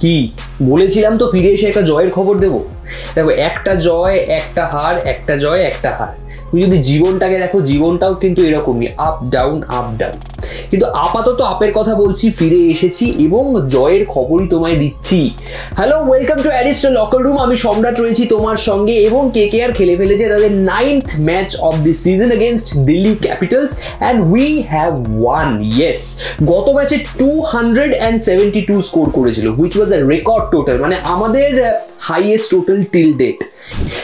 কি বলেছিলাম তো ফিরে এসে একটা জয়ের খবর দেবো। দেখো, একটা জয় একটা হার, একটা জয় একটা হার। তুমি যদি জীবনটাকে দেখো, জীবনটাও কিন্তু এরকমই, আপ ডাউন আপ ডাউন। কিন্তু আপাতত আপের কথা বলছি, ফিরে এসেছি এবং জয়ের খবরই তোমায় দিচ্ছি। Hello, welcome to Aristo locker room. আমি সম্রাট রয়েছি তোমার সঙ্গে। এবং কেকেআর খেলে ফেলেছে তাদের 9th match of the season against Delhi Capitals and we have one. Yes, গত ম্যাচে 272 স্কোর করেছিল, which was a record total, মানে আমাদের হাইয়েস্ট টোটাল টিল ডেট।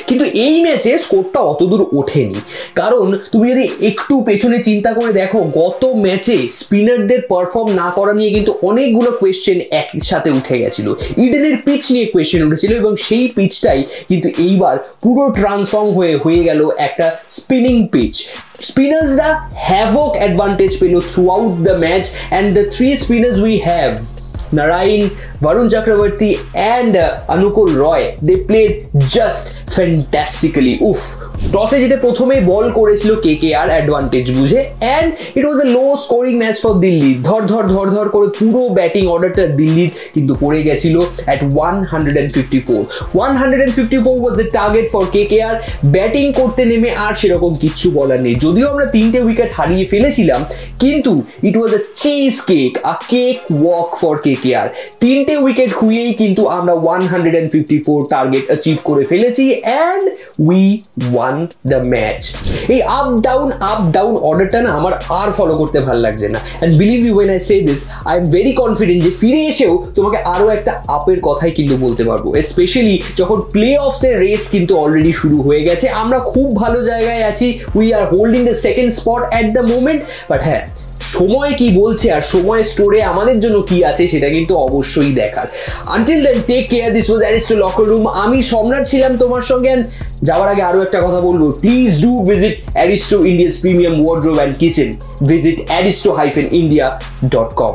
কিন্তু এই ম্যাচে স্কোরটা অতদূর ওঠেনি, কারণ তুমি যদি একটু পেছনে চিন্তা করে দেখো, গত ম্যাচে স্পিনারদের পারফর্ম না করা নিয়ে কিন্তু অনেকগুলো কোয়েশ্চেন একসাথে উঠে গেছিল। ইডেনের পিচ নিয়ে কোয়েশ্চেন উঠেছিল এবং সেই পিচটাই কিন্তু এইবার পুরো ট্রান্সফর্ম হয়ে গেল একটা স্পিনিং পিচ। স্পিনার্সরা হ্যাভক অ্যাডভান্টেজ পেল through out the match and the three spinners we have, Narine, Varun Chakravarti and Anukul Roy, they played just fantastically. Uff, টসে জিতে প্রথমেই বল করেছিল কেকেআর অ্যাডভান্টেজ বুঝে, and it was A low scoring match for Delhi. ধর করে পুরো batting অর্ডারটা দিল্লির কিন্তু পড়ে গেছিল at 154 was the target for KKR. Batting করতে নেমে আর সেরকম কিচ্ছু বলার নেই। যদিও আমরা 3টে উইকেট হারিয়ে ফেলেছিলাম, কিন্তু it was a cheese cake, a cake walk for KKR. 3টে উইকেট খুইয়েই কিন্তু আমরা 154 টার্গেট অ্যাচিভ করে ফেলেছি and we won the match. এই আপ ডাউন অর্ডারটা না আমার আর ফলো করতে ভালো লাগছে না। And believe you when I say this, I am very confident যে ফিরে এসেও তোমাকে আরও একটা আপের কথাই কিন্তু বলতে পারবো, স্পেশালি যখন প্লে অফসের রেস কিন্তু অলরেডি শুরু হয়ে গেছে। আমরা খুব ভালো জায়গায় আছি, we are holding the second spot at the moment. But হ্যাঁ, সময় কি বলছে আর সময় স্টোরে আমাদের জন্য কি আছে সেটা কিন্তু অবশ্যই দেখার। Until then, take care. This was Aristo locker room. আমি সম্রাট ছিলাম তোমার সঙ্গে। যাওয়ার আগে আরো একটা কথা বলবো, please do visit Aristo India's premium wardrobe and kitchen. Visit aristo-india.com.